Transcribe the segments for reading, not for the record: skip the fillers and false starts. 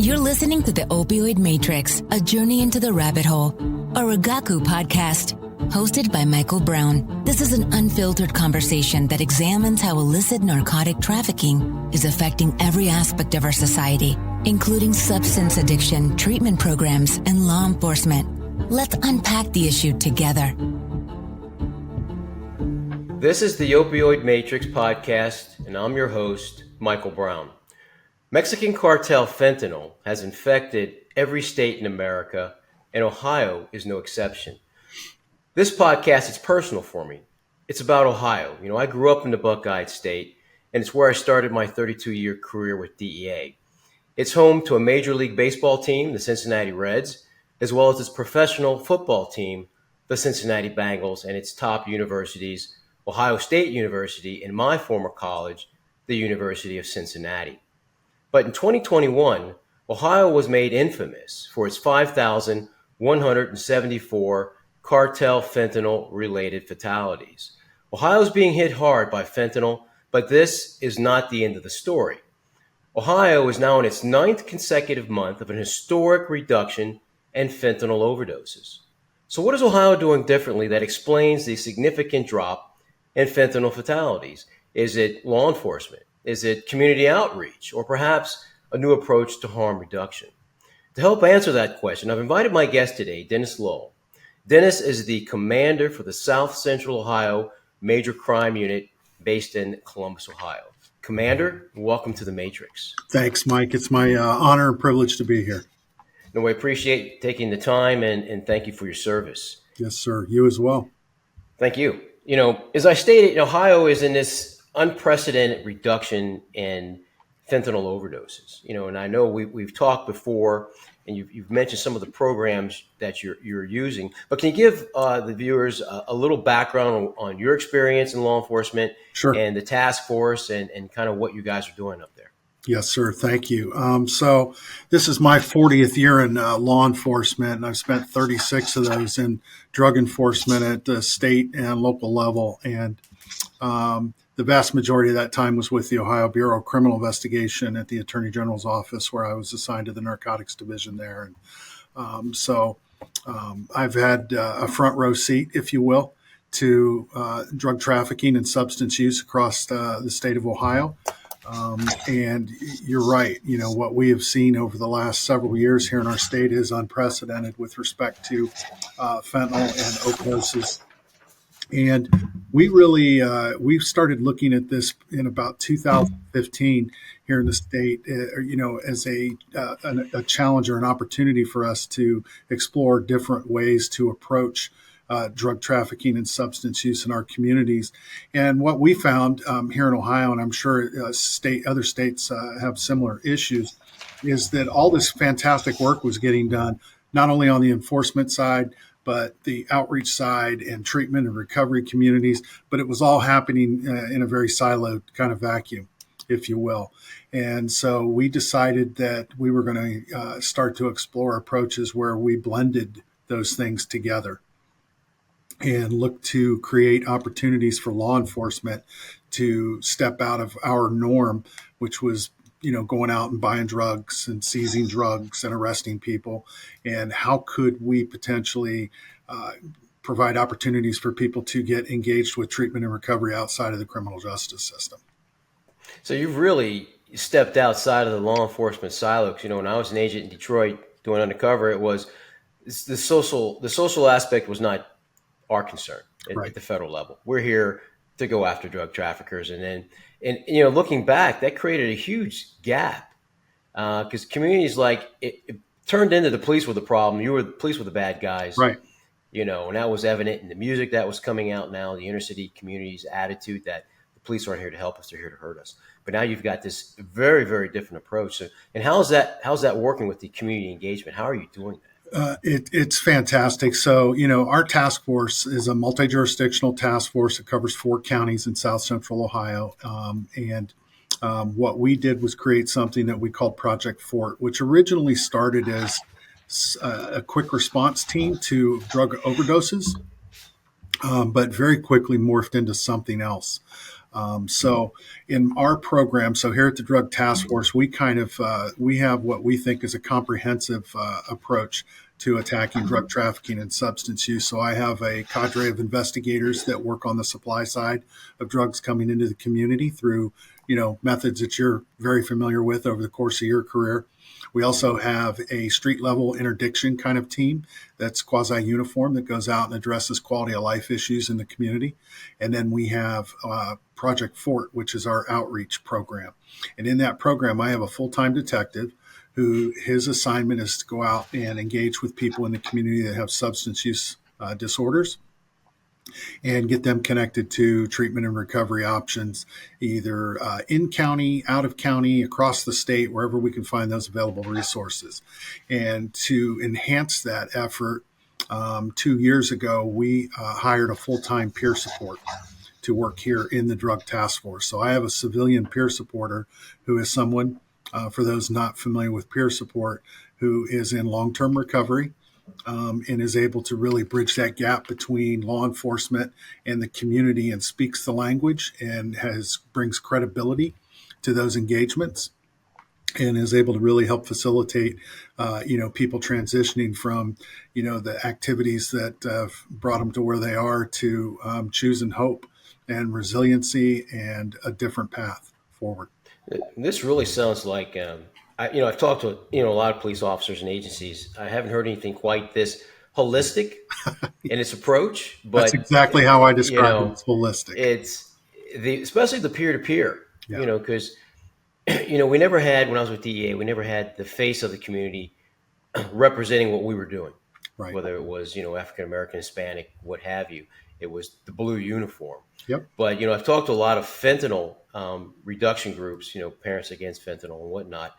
You're listening to the Opioid Matrix, a journey into the rabbit hole, a Rigaku podcast, hosted by Michael Brown. This is an unfiltered conversation that examines how illicit narcotic trafficking is affecting every aspect of our society, including substance addiction, treatment programs, and law enforcement. Let's unpack the issue together. This is the Opioid Matrix podcast, and I'm your host, Michael Brown. Mexican cartel fentanyl has infected every state in America, and Ohio is no exception. This podcast is personal for me. It's about Ohio. I grew up in the Buckeye State, and it's where I started my 32-year career with DEA. It's home to a Major League Baseball team, the Cincinnati Reds, as well as its professional football team, the Cincinnati Bengals, and its top universities, Ohio State University, and my former college, the University of Cincinnati. But in 2021, Ohio was made infamous for its 5,174 cartel fentanyl-related fatalities. Ohio is being hit hard by fentanyl, but this is not the end of the story. Ohio is now in its 9th consecutive month of an historic reduction in fentanyl overdoses. So what is Ohio doing differently that explains the significant drop in fentanyl fatalities? Is it law enforcement? Is it community outreach, or perhaps a new approach to harm reduction? To help answer that question, I've invited my guest today, Dennis Lowe. Dennis is the commander for the South Central Ohio Major Crime Unit based in Columbus, Ohio. Commander, welcome to the Matrix. Thanks, Mike. It's my honor and privilege to be here. No, I appreciate taking the time and thank you for your service. Yes, sir. You as well. Thank you. As I stated, Ohio is in this unprecedented reduction in fentanyl overdoses. And I know we've talked before, and you've mentioned some of the programs that you're using. But can you give the viewers a little background on your experience in law enforcement, Sure, and the task force, and kind of what you guys are doing up there? Yes, sir. Thank you. So this is my 40th year in law enforcement, and I've spent 36 of those in drug enforcement at the state and local level. And the vast majority of that time was with the Ohio Bureau of Criminal Investigation at the Attorney General's office, where I was assigned to the narcotics division there. And I've had a front row seat, if you will, to drug trafficking and substance use across the state of Ohio. And you're right. What we have seen over the last several years here in our state is unprecedented with respect to fentanyl and overdoses. And we started looking at this in about 2015 here in the state, as a challenge or an opportunity for us to explore different ways to approach drug trafficking and substance use in our communities. And what we found here in Ohio, and I'm sure other states have similar issues, is that all this fantastic work was getting done, not only on the enforcement side, but the outreach side and treatment and recovery communities, but it was all happening in a very siloed kind of vacuum, if you will. And so we decided that we were going to start to explore approaches where we blended those things together and look to create opportunities for law enforcement to step out of our norm, which was going out and buying drugs and seizing drugs and arresting people. And how could we potentially provide opportunities for people to get engaged with treatment and recovery outside of the criminal justice system? So you've really stepped outside of the law enforcement silo. Because, when I was an agent in Detroit doing undercover, it was the social aspect was not our concern at the federal level. We're here to go after drug traffickers. And looking back, that created a huge gap because communities it turned into the police were the problem. The police were the bad guys. Right. And that was evident in the music that was coming out now, the inner city community's attitude that the police aren't here to help us, they're here to hurt us. But now you've got this very, very different approach. So, and how's that working with the community engagement? How are you doing that? It's fantastic. So, our task force is a multi-jurisdictional task force that covers 4 counties in South Central Ohio. What we did was create something that we called Project Fort, which originally started as a quick response team to drug overdoses, but very quickly morphed into something else. So in our program, so here at the Drug Task Force, we we have what we think is a comprehensive approach to attacking drug trafficking and substance use. So I have a cadre of investigators that work on the supply side of drugs coming into the community through, methods that you're very familiar with over the course of your career. We also have a street level interdiction kind of team that's quasi uniform that goes out and addresses quality of life issues in the community. And then we have Project Fort, which is our outreach program. And in that program, I have a full-time detective who his assignment is to go out and engage with people in the community that have substance use disorders and get them connected to treatment and recovery options, either in county, out of county, across the state, wherever we can find those available resources. And to enhance that effort, 2 years ago, we hired a full-time peer support to work here in the Drug Task Force. So I have a civilian peer supporter who is someone, for those not familiar with peer support, who is in long-term recovery, and is able to really bridge that gap between law enforcement and the community and speaks the language and brings credibility to those engagements and is able to really help facilitate, people transitioning from, the activities that brought them to where they are to choosing hope and resiliency and a different path forward. This really sounds like, I've talked to, a lot of police officers and agencies. I haven't heard anything quite this holistic in its approach, but that's exactly how I describe it. It's holistic. It's especially the peer-to-peer, Yeah. because, we never had, when I was with DEA, we never had the face of the community representing what we were doing, Right. whether it was, African-American, Hispanic, what have you. It was the blue uniform. Yep. But, I've talked to a lot of fentanyl reduction groups, Parents Against Fentanyl and whatnot,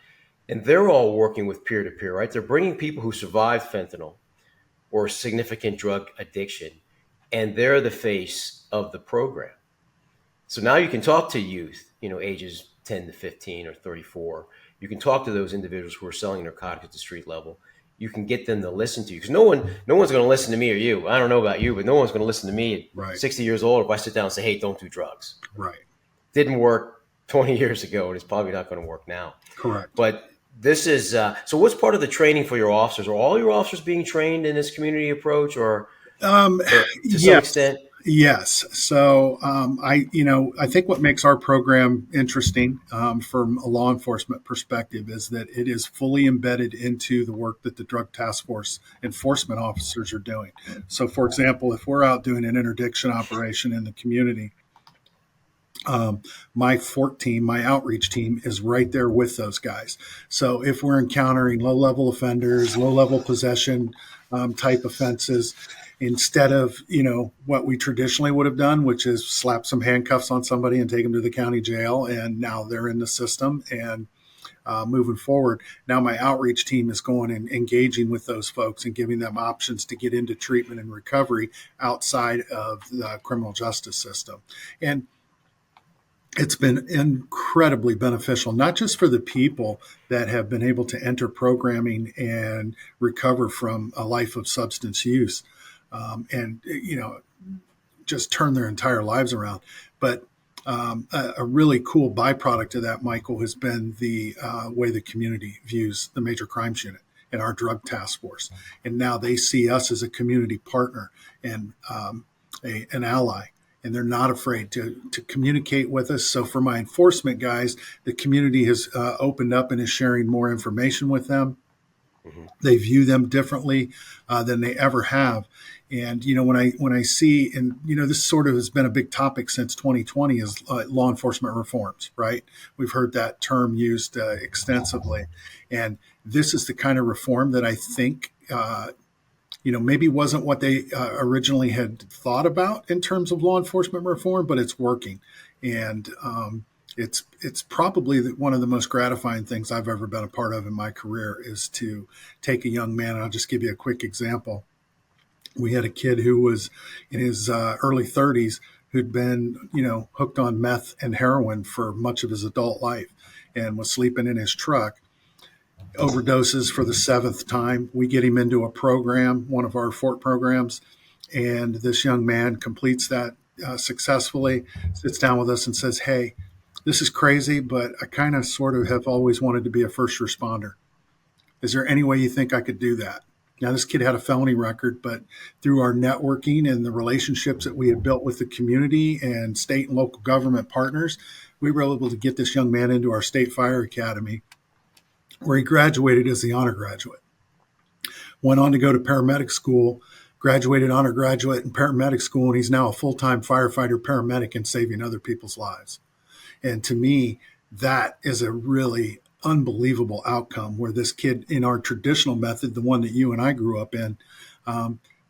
and they're all working with peer-to-peer, right? They're bringing people who survived fentanyl or significant drug addiction, and they're the face of the program. So now you can talk to youth, ages 10 to 15 or 34. You can talk to those individuals who are selling narcotics at the street level. You can get them to listen to you, because no one's going to listen to me or you. I don't know about you, but no one's going to listen to me at 60 years old if I sit down and say, hey, don't do drugs. Right. Didn't work 20 years ago, and it's probably not going to work now. Correct. But this is so what's part of the training for your officers? Are all your officers being trained in this community approach or to some extent? Yes. So I think what makes our program interesting from a law enforcement perspective is that it is fully embedded into the work that the Drug Task Force enforcement officers are doing. So, for example, if we're out doing an interdiction operation in the community, my Fort team, my outreach team is right there with those guys. So if we're encountering low-level offenders, low-level possession type offenses, instead of, what we traditionally would have done, which is slap some handcuffs on somebody and take them to the county jail, and now they're in the system and moving forward. Now my outreach team is going and engaging with those folks and giving them options to get into treatment and recovery outside of the criminal justice system. And it's been incredibly beneficial, not just for the people that have been able to enter programming and recover from a life of substance use and just turn their entire lives around. But a really cool byproduct of that, Michael, has been the way the community views the Major Crimes Unit and our Drug Task Force. And now they see us as a community partner and an ally. And they're not afraid to communicate with us. So for my enforcement guys, the community has opened up and is sharing more information with them. Mm-hmm. They view them differently than they ever have. And, when I see, and, this sort of has been a big topic since 2020 is law enforcement reforms, right? We've heard that term used extensively. And this is the kind of reform that I think maybe wasn't what they originally had thought about in terms of law enforcement reform, but it's working. And it's probably one of the most gratifying things I've ever been a part of in my career is to take a young man, and I'll just give you a quick example. We had a kid who was in his early 30s who'd been, hooked on meth and heroin for much of his adult life and was sleeping in his truck. Overdoses for the 7th time. We get him into a program, one of our Fort programs, and this young man completes that successfully, sits down with us and says, "Hey, this is crazy, but I kind of sort of have always wanted to be a first responder. Is there any way you think I could do that?" Now, this kid had a felony record, but through our networking and the relationships that we had built with the community and state and local government partners, we were able to get this young man into our state fire academy, where he graduated as the honor graduate. Went on to go to paramedic school, graduated honor graduate in paramedic school, and he's now a full-time firefighter paramedic and saving other people's lives. And to me, that is a really unbelievable outcome, where this kid, in our traditional method, the one that you and I grew up in,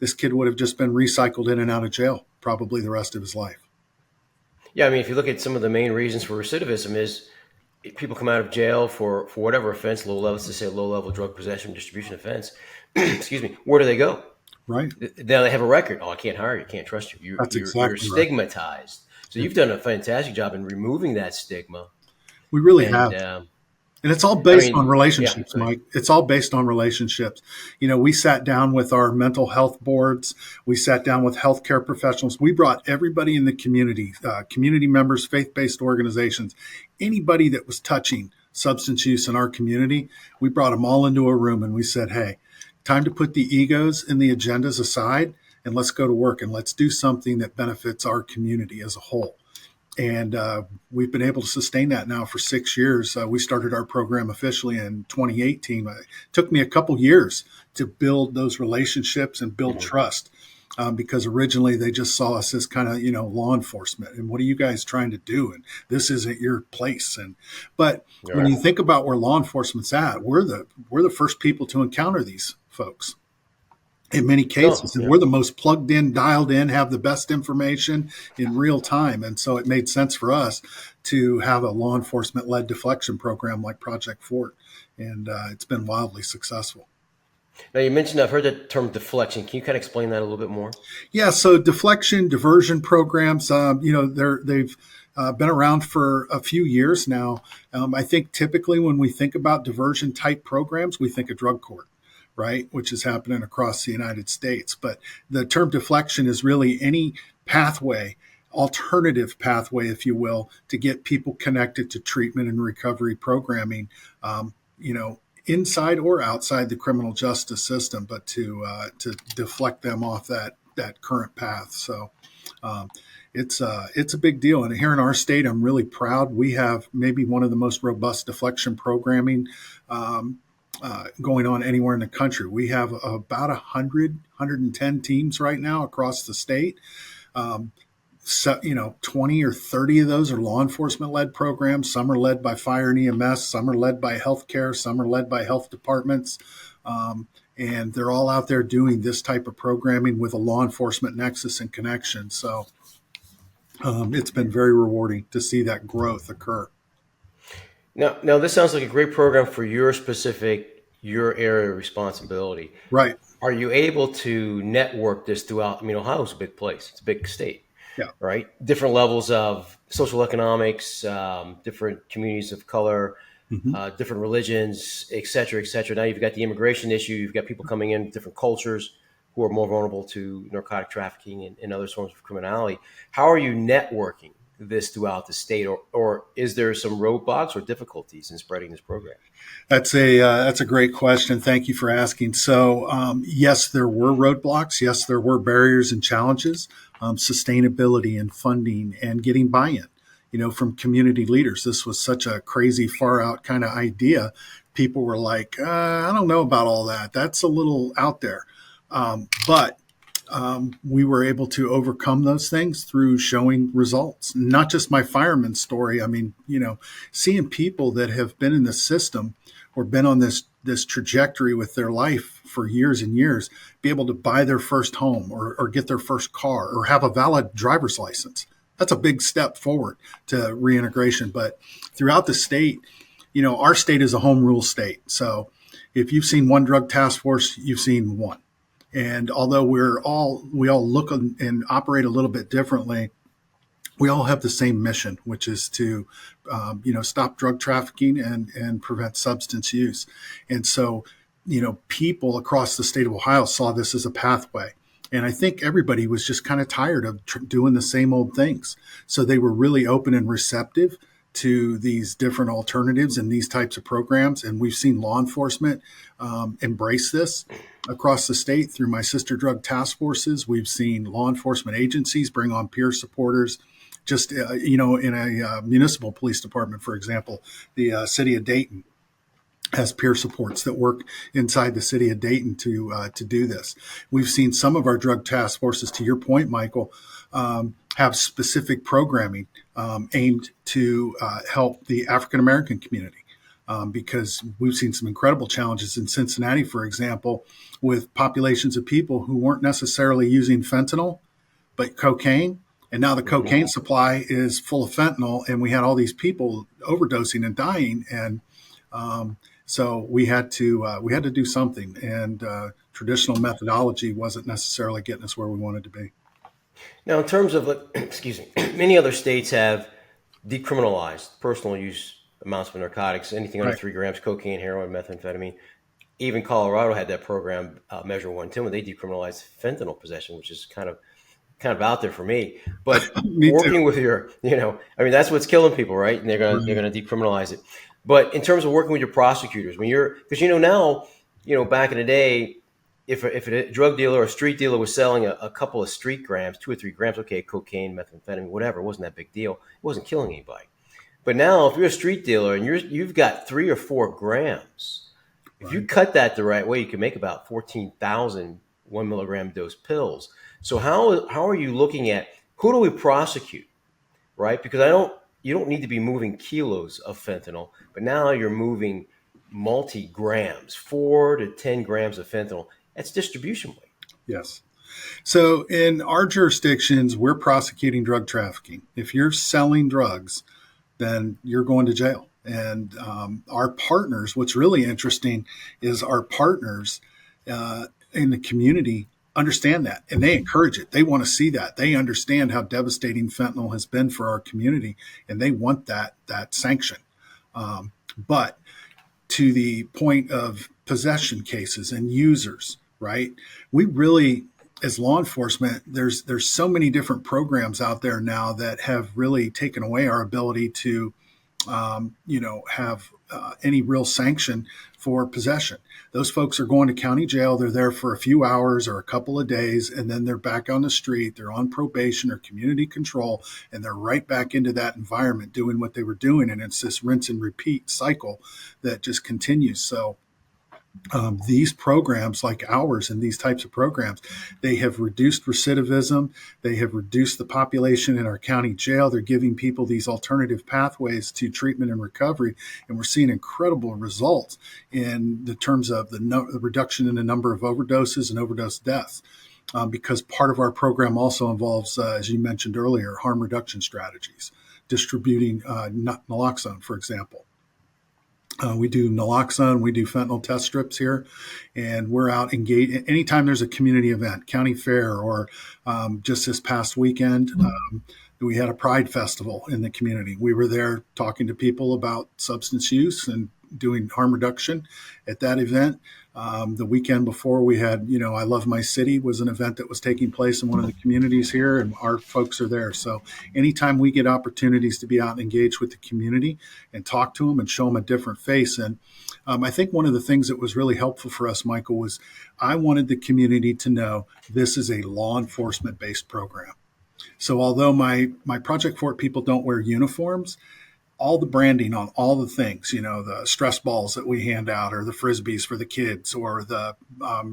this kid would have just been recycled in and out of jail probably the rest of his life. Yeah, I mean, if you look at some of the main reasons for recidivism is people come out of jail for whatever offense, let's just say low-level drug possession, distribution offense, excuse me, where do they go? Right. Now they have a record. Oh, I can't hire you. Can't trust you. You're stigmatized. So you've done a fantastic job in removing that stigma. We really have. And it's all based on relationships, yeah, Mike. It's all based on relationships. We sat down with our mental health boards. We sat down with healthcare professionals. We brought everybody in the community, community members, faith-based organizations, anybody that was touching substance use in our community. We brought them all into a room and we said, "Hey, time to put the egos and the agendas aside and let's go to work and let's do something that benefits our community as a whole." And we've been able to sustain that now for 6 years. We started our program officially in 2018. It took me a couple years to build those relationships and build trust, because originally they just saw us as kind of, law enforcement. And what are you guys trying to do? And this isn't your place. But when you think about where law enforcement's at, we're the first people to encounter these folks. In many cases, and we're the most plugged in, dialed in, have the best information in real time. And so it made sense for us to have a law enforcement-led deflection program like Project Fort. And it's been wildly successful. Now, you mentioned, I've heard the term deflection. Can you kind of explain that a little bit more? Yeah, so deflection, diversion programs, they've been around for a few years now. I think typically when we think about diversion type programs, we think of drug court, right, which is happening across the United States. But the term deflection is really any pathway, alternative pathway, if you will, to get people connected to treatment and recovery programming, inside or outside the criminal justice system, but to deflect them off that current path. So it's a big deal. And here in our state, I'm really proud. We have maybe one of the most robust deflection programming going on anywhere in the country. We have about 110 teams right now across the state. 20 or 30 of those are law enforcement-led programs. Some are led by fire and EMS. Some are led by healthcare. Some are led by health departments. And they're all out there doing this type of programming with a law enforcement nexus and connection. So it's been very rewarding to see that growth occur. Now, this sounds like a great program for your area of responsibility. Right. Are you able to network this throughout? I mean, Ohio's a big place. It's a big state. Yeah. Right. Different levels of social economics, different communities of color, different religions, et cetera, et cetera. Now you've got the immigration issue. You've got people coming in, different cultures who are more vulnerable to narcotic trafficking and other forms of criminality. How are you networking this throughout the state, or is there some roadblocks or difficulties in spreading this program? That's a great question. Thank you for asking. So, yes, there were roadblocks. Yes, there were barriers and challenges, sustainability and funding and getting buy-in, from community leaders. This was such a crazy, far out kind of idea. People were like, I don't know about all that. That's a little out there. But we were able to overcome those things through showing results. Not just my fireman story. I mean, seeing people that have been in the system or been on this trajectory with their life for years and years, be able to buy their first home or get their first car or have a valid driver's license. That's a big step forward to reintegration. But throughout the state, our state is a home rule state. So if you've seen one drug task force, you've seen one. And although we all look and operate a little bit differently, we all have the same mission, which is to, stop drug trafficking and prevent substance use. And so, people across the state of Ohio saw this as a pathway. And I think everybody was just kind of tired of doing the same old things. So they were really open and receptive to these different alternatives and these types of programs. And we've seen law enforcement embrace this across the state through my sister drug task forces. We've seen law enforcement agencies bring on peer supporters. Just, in a municipal police department, for example, the city of Dayton has peer supports that work inside the city of Dayton to do this. We've seen some of our drug task forces, to your point, Michael, have specific programming aimed to help the African American community. Because we've seen some incredible challenges in Cincinnati, for example, with populations of people who weren't necessarily using fentanyl, but cocaine. And now the cocaine supply is full of fentanyl, and we had all these people overdosing and dying. And so we had to do something. And traditional methodology wasn't necessarily getting us where we wanted to be. Now, in terms of, excuse me, many other states have decriminalized personal use amounts of narcotics, anything under 3 grams, cocaine, heroin, methamphetamine. Even Colorado had that program, Measure 110, when they decriminalized fentanyl possession, which is kind of out there for me. But working with your, that's what's killing people, right? And they're gonna decriminalize it. But in terms of working with your prosecutors, because now, back in the day, if a drug dealer or a street dealer was selling a couple of street grams, 2 or 3 grams, okay, cocaine, methamphetamine, whatever, it wasn't that big deal. It wasn't killing anybody. But now, if you're a street dealer and you've got 3 or 4 grams, if you cut that the right way, you can make about 14,000 1 milligram dose pills. So how are you looking at who do we prosecute, right? Because you don't need to be moving kilos of fentanyl, but now you're moving multi-grams, 4 to 10 grams of fentanyl. That's distribution weight. Yes. So in our jurisdictions, we're prosecuting drug trafficking. If you're selling drugs, then you're going to jail. And our partners, what's really interesting is our partners in the community understand that, and they encourage it. They want to see that. They understand how devastating fentanyl has been for our community, and they want that sanction. But to the point of possession cases and users, right? We really, as law enforcement, there's so many different programs out there now that have really taken away our ability to, have any real sanction for possession. Those folks are going to county jail. They're there for a few hours or a couple of days, and then they're back on the street. They're on probation or community control, and they're right back into that environment doing what they were doing. And it's this rinse and repeat cycle that just continues. So these programs like ours and these types of programs, they have reduced recidivism. They have reduced the population in our county jail. They're giving people these alternative pathways to treatment and recovery. And we're seeing incredible results in the terms of the reduction in the number of overdoses and overdose deaths. Because part of our program also involves, as you mentioned earlier, harm reduction strategies, distributing naloxone, for example. We do naloxone, we do fentanyl test strips here, and we're out engaged. Anytime there's a community event, county fair, or just this past weekend, we had a Pride Festival in the community. We were there talking to people about substance use and doing harm reduction at that event. The weekend before, we had, I Love My City was an event that was taking place in one of the communities here, and our folks are there. So anytime we get opportunities to be out and engage with the community and talk to them and show them a different face. And I think one of the things that was really helpful for us, Michael, was I wanted the community to know this is a law enforcement-based program. So although my Project Fort people don't wear uniforms, all the branding on all the things, the stress balls that we hand out or the Frisbees for the kids or the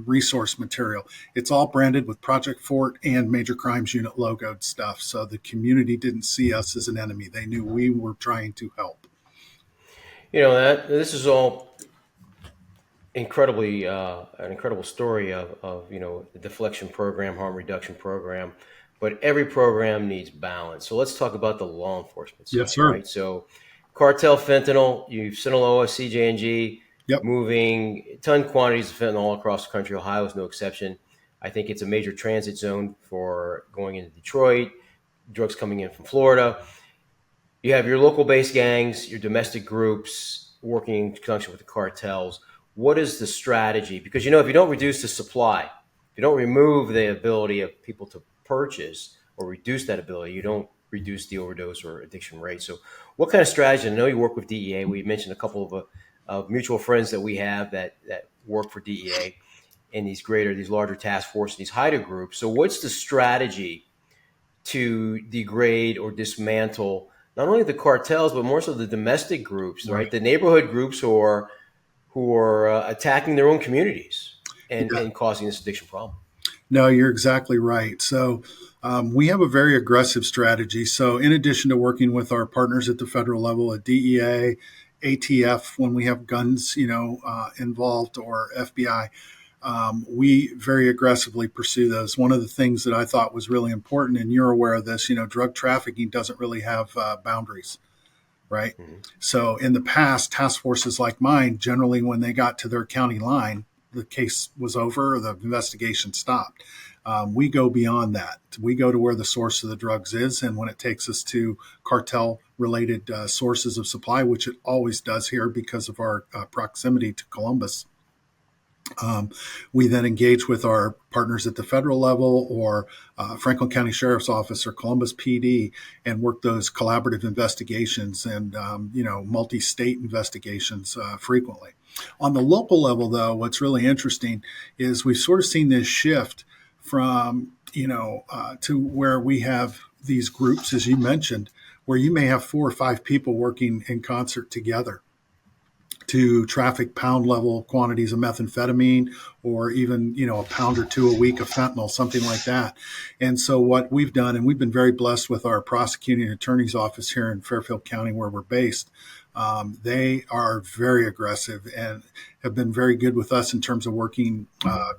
resource material, it's all branded with Project Fort and Major Crimes Unit logoed stuff. So the community didn't see us as an enemy. They knew we were trying to help. This is all incredibly an incredible story of the Deflection program, harm reduction program. But every program needs balance. So let's talk about the law enforcement side. Yes, sir. Right? So cartel fentanyl, you've Sinaloa, CJ&G, moving ton quantities of fentanyl all across the country. Ohio is no exception. I think it's a major transit zone for going into Detroit, drugs coming in from Florida. You have your local-based gangs, your domestic groups working in conjunction with the cartels. What is the strategy? Because, if you don't reduce the supply you don't remove the ability of people to purchase or reduce that ability, you don't reduce the overdose or addiction rate. So what kind of strategy? I know you work with DEA. We mentioned a couple of mutual friends that we have that work for DEA in these larger task forces, these HIDTA groups. So what's the strategy to degrade or dismantle not only the cartels, but more so the domestic groups, right? The neighborhood groups who are attacking their own communities and causing this addiction problem. No, you're exactly right. So we have a very aggressive strategy. So in addition to working with our partners at the federal level, at DEA, ATF, when we have guns, involved, or FBI, we very aggressively pursue those. One of the things that I thought was really important, and you're aware of this, drug trafficking doesn't really have boundaries, right? Mm-hmm. So in the past, task forces like mine, generally when they got to their county line, the case was over or the investigation stopped. We go beyond that. We go to where the source of the drugs is. And when it takes us to cartel related sources of supply, which it always does here because of our proximity to Columbus, we then engage with our partners at the federal level or Franklin County Sheriff's Office or Columbus PD and work those collaborative investigations and, multi-state investigations frequently. On the local level, though, what's really interesting is we've sort of seen this shift from, to where we have these groups, as you mentioned, where you may have 4 or 5 people working in concert together to traffic pound level quantities of methamphetamine or even, a pound or 2 a week of fentanyl, something like that. And so what we've done, and we've been very blessed with our prosecuting attorney's office here in Fairfield County where we're based. They are very aggressive and have been very good with us in terms of working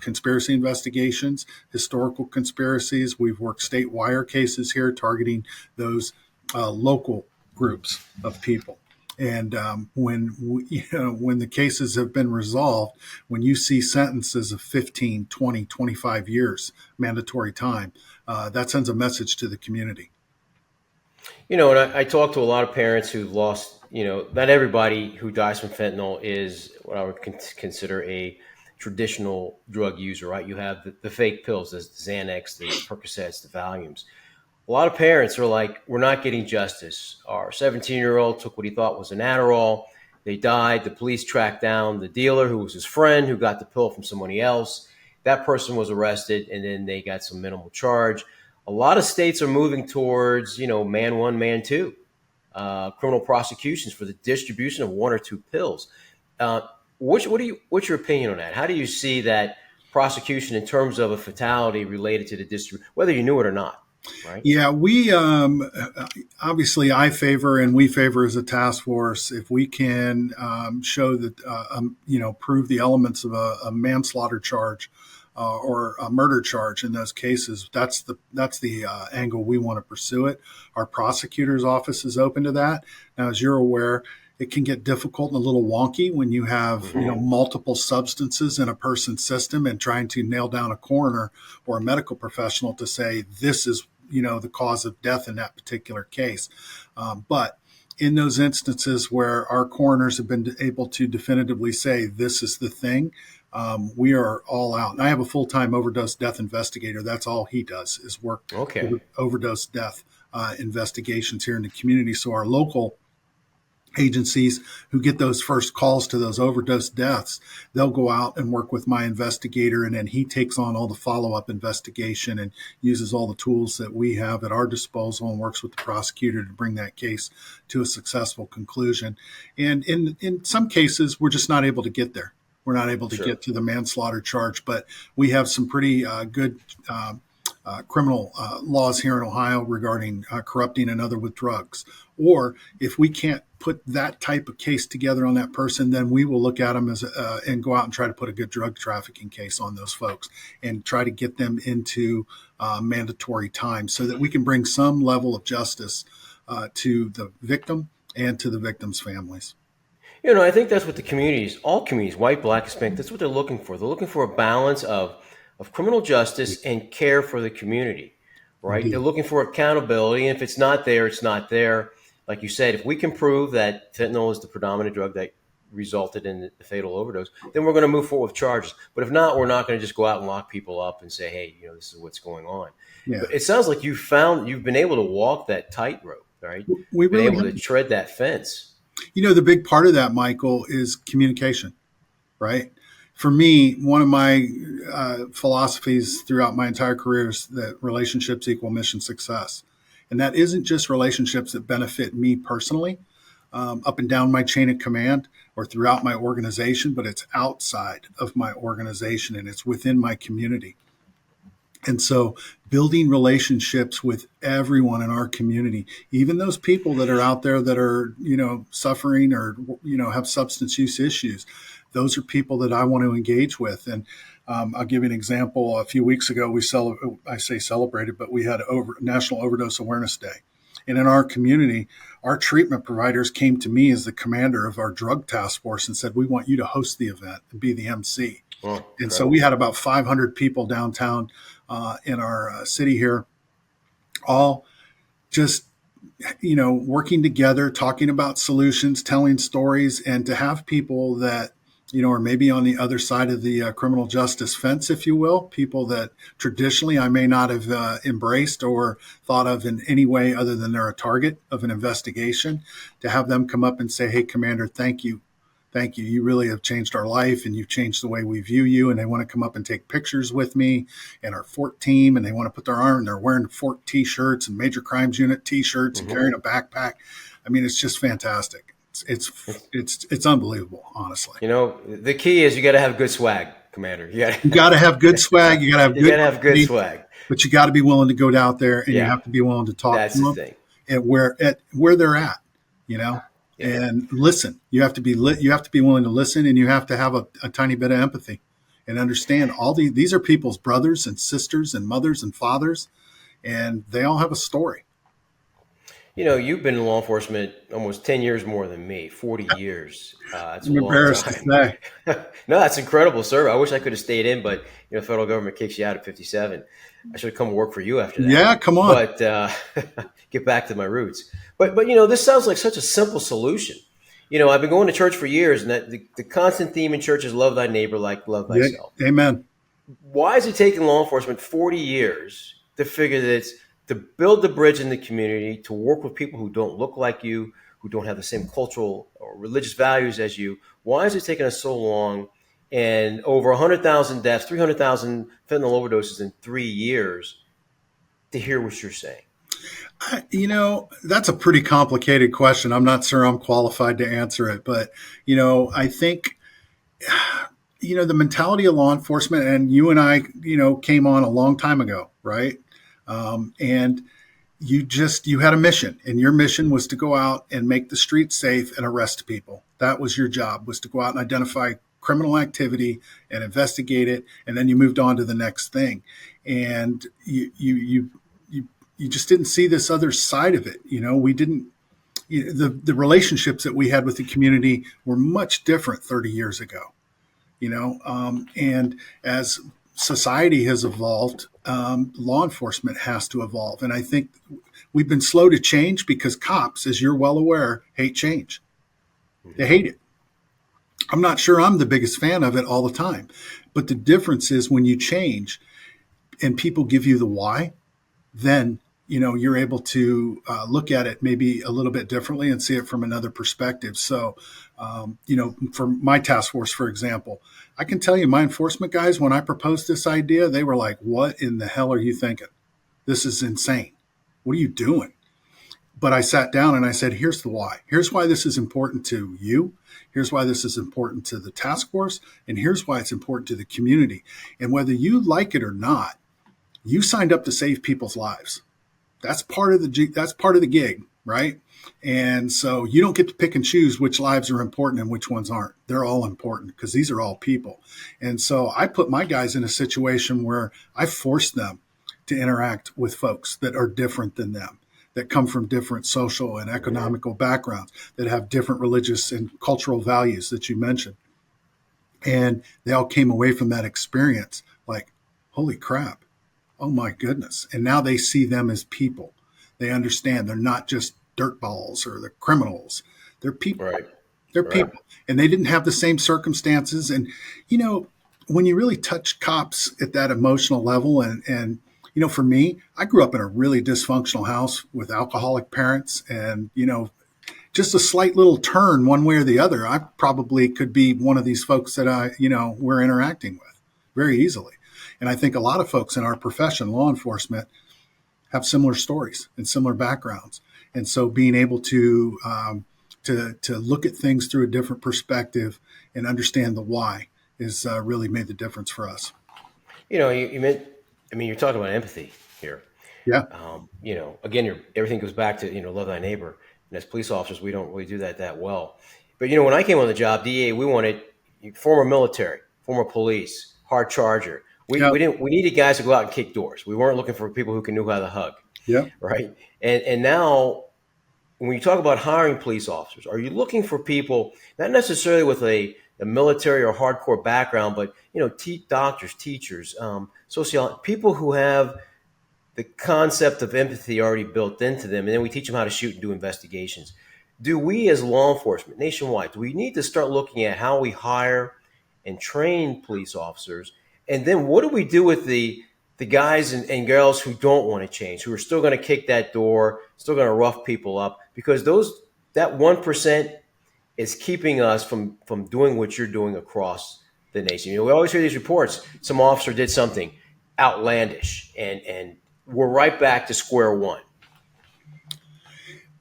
conspiracy investigations, historical conspiracies. We've worked state wire cases here targeting those local groups of people. And when the cases have been resolved, when you see sentences of 15, 20, 25 years mandatory time, that sends a message to the community. And I talk to a lot of parents who've lost, not everybody who dies from fentanyl is what I would consider a traditional drug user, right? You have the fake pills, the Xanax, the Percocets, the Valiums. A lot of parents are like, we're not getting justice. Our 17-year-old took what he thought was an Adderall. They died. The police tracked down the dealer who was his friend who got the pill from somebody else. That person was arrested, and then they got some minimal charge. A lot of states are moving towards, man 1, man 2, criminal prosecutions for the distribution of 1 or 2 pills. What's your opinion on that? How do you see that prosecution in terms of a fatality related to the distribution, whether you knew it or not? Right. Yeah, we obviously we favor as a task force if we can show that prove the elements of a manslaughter charge or a murder charge in those cases. That's the angle we want to pursue it. Our prosecutor's office is open to that. Now, as you're aware, it can get difficult and a little wonky when you have multiple substances in a person's system and trying to nail down a coroner or a medical professional to say this is the cause of death in that particular case. But in those instances where our coroners have been able to definitively say this is the thing, we are all out. And I have a full-time overdose death investigator. That's all he does is work overdose death investigations here in the community. So our local agencies who get those first calls to those overdose deaths, they'll go out and work with my investigator, and then he takes on all the follow-up investigation and uses all the tools that we have at our disposal and works with the prosecutor to bring that case to a successful conclusion. And in some cases, we're just not able to get there. We're not able to get to the manslaughter charge, but we have some pretty good criminal laws here in Ohio regarding corrupting another with drugs. Or if we can't put that type of case together on that person, then we will look at them and go out and try to put a good drug trafficking case on those folks and try to get them into mandatory time so that we can bring some level of justice to the victim and to the victim's families. I think that's what all communities, white, black, Hispanic, that's what they're looking for. They're looking for a balance of criminal justice and care for the community, right? Indeed. They're looking for accountability. And if it's not there, it's not there. Like you said, if we can prove that fentanyl is the predominant drug that resulted in the fatal overdose, then we're going to move forward with charges. But if not, we're not going to just go out and lock people up and say, hey, this is what's going on. Yeah. But it sounds like you've been able to walk that tightrope, right? We've been able to tread that fence. The big part of that, Michael, is communication, right? For me, one of my philosophies throughout my entire career is that relationships equal mission success. And that isn't just relationships that benefit me personally, up and down my chain of command or throughout my organization, but it's outside of my organization and it's within my community. And so building relationships with everyone in our community, even those people that are out there that are, suffering or, have substance use issues, those are people that I want to engage with. And I'll give you an example. A few weeks ago, we celebrated, but we had National Overdose Awareness Day. And in our community, our treatment providers came to me as the commander of our drug task force and said, we want you to host the event and be the MC. Oh, and so we had about 500 people downtown in our city here, all just, working together, talking about solutions, telling stories, and to have people that, or maybe on the other side of the criminal justice fence, if you will, people that traditionally I may not have embraced or thought of in any way other than they're a target of an investigation, to have them come up and say, hey, Commander, thank you. Thank you. You really have changed our life and you've changed the way we view you. And they want to come up and take pictures with me and our Fort team. And they want to put their arm, and they're wearing Fort T-shirts and Major Crimes Unit T-shirts and carrying a backpack. I mean, it's just fantastic. It's unbelievable, honestly. The key is you got to have good swag, Commander. You got to have good swag. You got to have good swag. But you got to be willing to go out there and you have to be willing to talk to them at where they're at, Yeah. And listen. You have to be willing to listen, and you have to have a tiny bit of empathy and understand these are people's brothers and sisters and mothers and fathers, and they all have a story. You've been in law enforcement almost 10 years more than me, 40 years. That's I'm embarrassed to say. No, that's incredible, sir. I wish I could have stayed in, but the federal government kicks you out at 57. I should have come work for you after that. Yeah, come on. But get back to my roots. But this sounds like such a simple solution. I've been going to church for years, and that the constant theme in church is love thy neighbor like love thyself. Yeah, amen. Why is it taking law enforcement 40 years to figure that it's to build the bridge in the community, to work with people who don't look like you, who don't have the same cultural or religious values as you? Why is it taking us so long? And over 100,000 deaths, 300,000 fentanyl overdoses in 3 years to hear what you're saying? That's a pretty complicated question. I'm not sure I'm qualified to answer it, but, I think, the mentality of law enforcement, and you and I, came on a long time ago, right? And you had a mission, and your mission was to go out and make the streets safe and arrest people. That was your job, was to go out and identify criminal activity and investigate it. And then you moved on to the next thing. And you just didn't see this other side of it. We didn't, the relationships that we had with the community were much different 30 years ago, and as society has evolved, law enforcement has to evolve. And I think we've been slow to change because cops, as you're well aware, hate change. They hate it. I'm not sure I'm the biggest fan of it all the time, but the difference is when you change and people give you the why, then you're able to look at it maybe a little bit differently and see it from another perspective. So, for my task force, for example, I can tell you my enforcement guys, when I proposed this idea, they were like, what in the hell are you thinking? This is insane. What are you doing? But I sat down and I said, here's the why. Here's why this is important to you. Here's why this is important to the task force. And here's why it's important to the community. And whether you like it or not, you signed up to save people's lives. That's part of the gig, right? And so you don't get to pick and choose which lives are important and which ones aren't. They're all important because these are all people. And so I put my guys in a situation where I force them to interact with folks that are different than them, that come from different social and economical backgrounds, that have different religious and cultural values that you mentioned. And they all came away from that experience like, holy crap. Oh my goodness. And now they see them as people. They understand they're not just dirtballs or the criminals. They're people. Right. They're Correct. people, and they didn't have the same circumstances. And, you know, when you really touch cops at that emotional level, and, for me, I grew up in a really dysfunctional house with alcoholic parents, and, just a slight little turn one way or the other, I probably could be one of these folks that we're interacting with very easily. And I think a lot of folks in our profession, law enforcement, have similar stories and similar backgrounds. And so being able to look at things through a different perspective and understand the why is really made the difference for us. You meant, I mean, you're talking about empathy here. Yeah. Again, everything goes back to, love thy neighbor. And as police officers, we don't really do that well. But, when I came on the job, DEA, we wanted former military, former police, hard charger. Yeah. We needed guys to go out and kick doors. We weren't looking for people who knew how to hug. Yeah. Right. And now when you talk about hiring police officers, are you looking for people, not necessarily with a military or hardcore background, but, doctors, teachers, sociologists, people who have the concept of empathy already built into them, and then we teach them how to shoot and do investigations. Do we as law enforcement nationwide, do we need to start looking at how we hire and train police officers? And then what do we do with the guys and girls who don't want to change, who are still going to kick that door, still going to rough people up? Because that 1% is keeping us from doing what you're doing across the nation. We always hear these reports. Some officer did something outlandish, and we're right back to square one.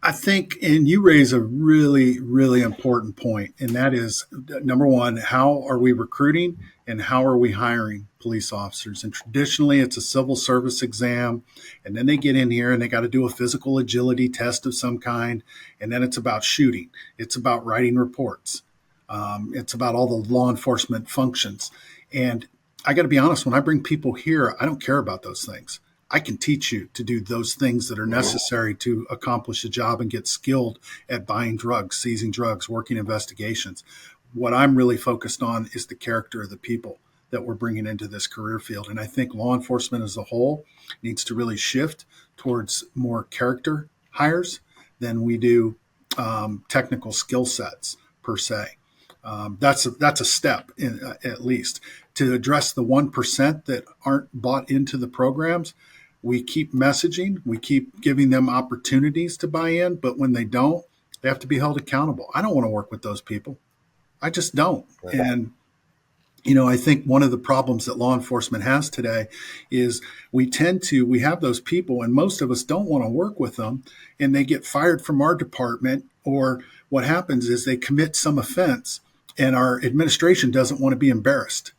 I think, and you raise a really, really important point, and that is, number one, how are we recruiting and how are we hiring police officers? And traditionally, it's a civil service exam, and then they get in here and they got to do a physical agility test of some kind, and then it's about shooting. It's about writing reports. It's about all the law enforcement functions. And I got to be honest, when I bring people here, I don't care about those things. I can teach you to do those things that are necessary to accomplish a job and get skilled at buying drugs, seizing drugs, working investigations. What I'm really focused on is the character of the people that we're bringing into this career field. And I think law enforcement as a whole needs to really shift towards more character hires than we do technical skill sets per se. That's a step at least to address the 1% that aren't bought into the programs. We keep messaging, we keep giving them opportunities to buy in, but when they don't, they have to be held accountable. I don't want to work with those people. I just don't. Right. And, I think one of the problems that law enforcement has today is we have those people, and most of us don't want to work with them, and they get fired from our department, or what happens is they commit some offense and our administration doesn't want to be embarrassed.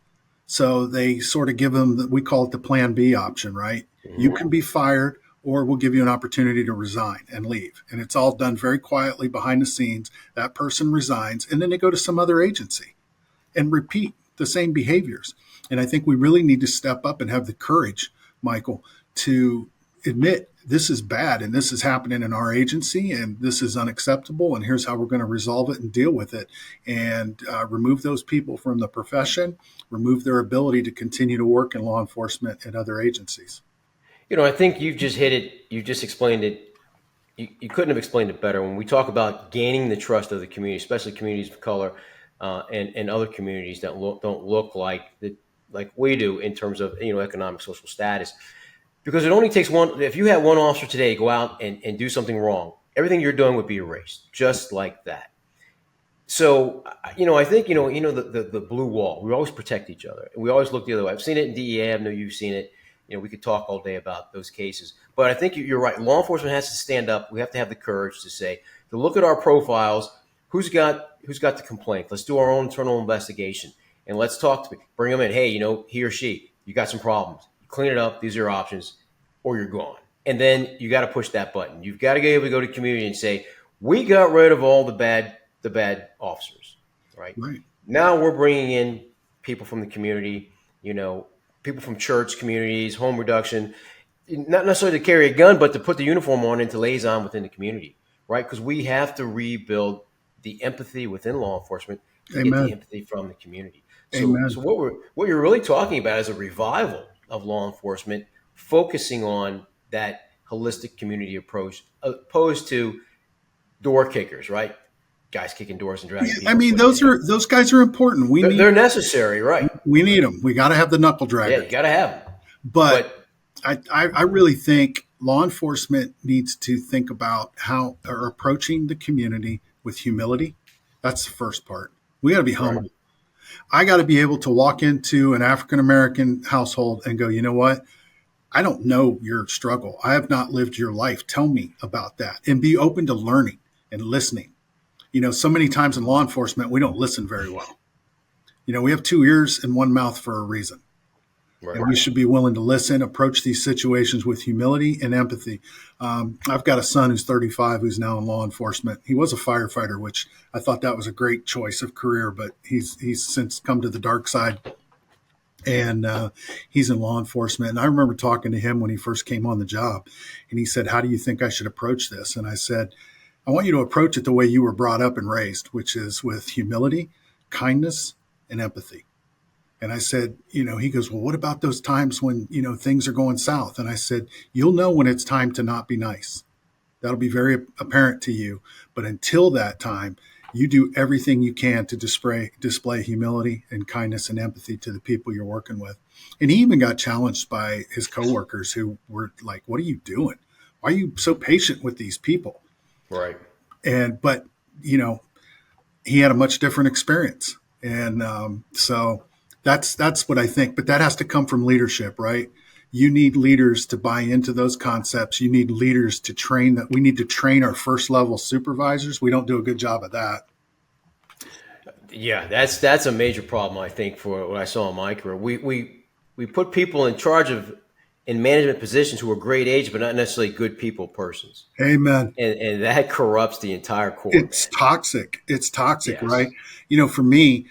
So they sort of give them, we call it the plan B option, right? Mm-hmm. You can be fired, or we'll give you an opportunity to resign and leave. And it's all done very quietly behind the scenes. That person resigns, and then they go to some other agency and repeat the same behaviors. And I think we really need to step up and have the courage, Michael, to admit this is bad and this is happening in our agency and this is unacceptable, and here's how we're going to resolve it and deal with it, and remove those people from the profession, remove their ability to continue to work in law enforcement and other agencies. I think you've just hit it. You just explained it. You couldn't have explained it better. When we talk about gaining the trust of the community, especially communities of color and other communities that don't look like we do in terms of economic, social status. Because it only takes one. If you had one officer today go out and do something wrong, everything you're doing would be erased, just like that. So, I think, the blue wall, we always protect each other. We always look the other way. I've seen it in DEA. I know you've seen it. We could talk all day about those cases. But I think you're right. Law enforcement has to stand up. We have to have the courage to look at our profiles. Who's got the complaint? Let's do our own internal investigation. And let's talk to me. Bring them in. Hey, he or she, you got some problems. Clean it up. These are your options, or you're gone. And then you got to push that button. You've got to be able to go to community and say, we got rid of all the bad officers, right? Now we're bringing in people from the community, people from church communities, home reduction, not necessarily to carry a gun, but to put the uniform on and to liaison within the community, right? Because we have to rebuild the empathy within law enforcement to get the empathy from the community. So what you're really talking about is a revival of law enforcement, focusing on that holistic community approach, opposed to door kickers, right? guys kicking doors and dragging people. I mean, those guys are important. They're necessary, right? We need them. We got to have the knuckle dragger. Yeah, you got to have them. But I really think law enforcement needs to think about how they're approaching the community with humility. That's the first part. We got to be humble. Right. I got to be able to walk into an African-American household and go, you know what? I don't know your struggle. I have not lived your life. Tell me about that, and be open to learning and listening. You know, so many times in law enforcement, we don't listen very well. You know, we have 2 ears and 1 mouth for a reason. Right. And we should be willing to listen, approach these situations with humility and empathy. I've got a son who's 35 who's now in law enforcement. He was a firefighter, which I thought that was a great choice of career, but he's since come to the dark side. And he's in law enforcement. And I remember talking to him when he first came on the job. And he said, how do you think I should approach this? And I said, I want you to approach it the way you were brought up and raised, which is with humility, kindness, and empathy. And I said, you know, he goes, well, what about those times when, you know, things are going south? And I said, you'll know when it's time to not be nice. That'll be very apparent to you. But until that time, you do everything you can to display humility and kindness and empathy to the people you're working with. And he even got challenged by his coworkers who were like, what are you doing? Why are you so patient with these people? Right. But, you know, he had a much different experience. And so that's what I think. But that has to come from leadership, right? You need leaders to buy into those concepts. You need leaders to train that. We need to train our first level supervisors. We don't do a good job of that. Yeah, that's a major problem, I think, for what I saw in my career. We put people in charge of in management positions who are great age, but not necessarily good people persons. Amen. And that corrupts the entire corps. It's toxic. It's toxic, yes. Right? You know, for me,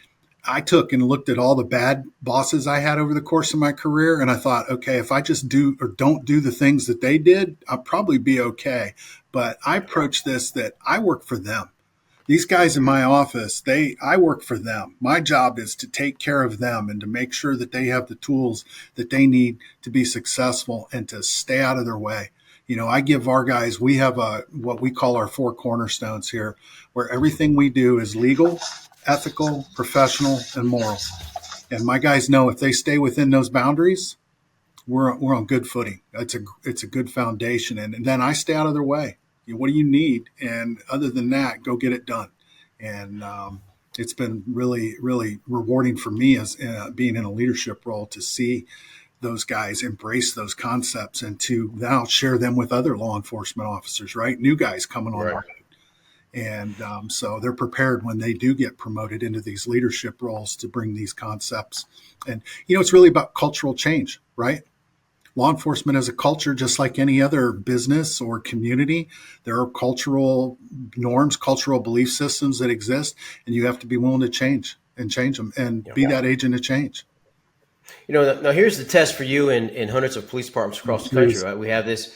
I took and looked at all the bad bosses I had over the course of my career. And I thought, okay, if I just do or don't do the things that they did, I'll probably be okay. But I approach this that I work for them. These guys in my office, I work for them. My job is to take care of them and to make sure that they have the tools that they need to be successful and to stay out of their way. You know, I give our guys, we have what we call our 4 cornerstones here, where everything we do is legal, ethical, professional, and moral. And my guys know if they stay within those boundaries, we're on good footing. It's a good foundation. And then I stay out of their way. What do you need? And other than that, go get it done. And it's been really, really rewarding for me as being in a leadership role to see those guys embrace those concepts and to now share them with other law enforcement officers, right? New guys coming on. Right. And so they're prepared when they do get promoted into these leadership roles to bring these concepts. And, you know, it's really about cultural change, right? Law enforcement is a culture just like any other business or community. There are cultural norms, cultural belief systems that exist, and you have to be willing to change them and be that agent of change. You know, now here's the test for you in hundreds of police departments across the country, right? We have this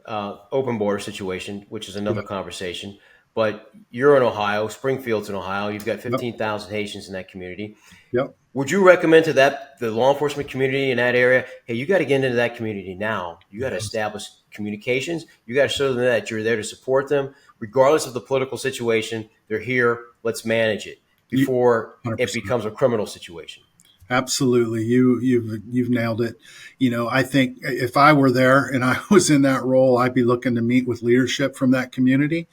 open border situation, which is another conversation. But you're in Ohio, Springfield's in Ohio. You've got 15,000 Haitians in that community. Yep. Would you recommend to the law enforcement community in that area, hey, you got to get into that community now. You got to establish communications. You got to show them that you're there to support them, regardless of the political situation. They're here. Let's manage it before 100%. It becomes a criminal situation. Absolutely. You've nailed it. You know, I think if I were there and I was in that role, I'd be looking to meet with leadership from that community.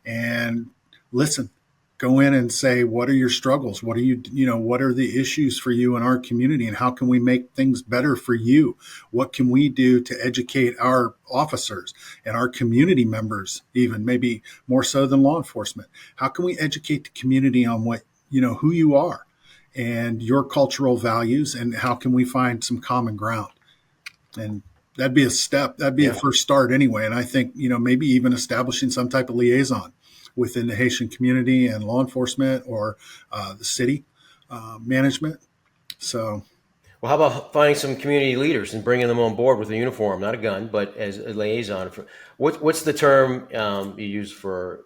And listen, go in and say, what are your struggles? What are the issues for you in our community? And how can we make things better for you? What can we do to educate our officers and our community members, even maybe more so than law enforcement? How can we educate the community on who you are and your cultural values, and how can we find some common ground? And that'd be a step. That'd be a first start anyway. And I think, maybe even establishing some type of liaison within the Haitian community and law enforcement or the city management. So, well, how about finding some community leaders and bringing them on board with a uniform, not a gun, but as a liaison? What's the term you use for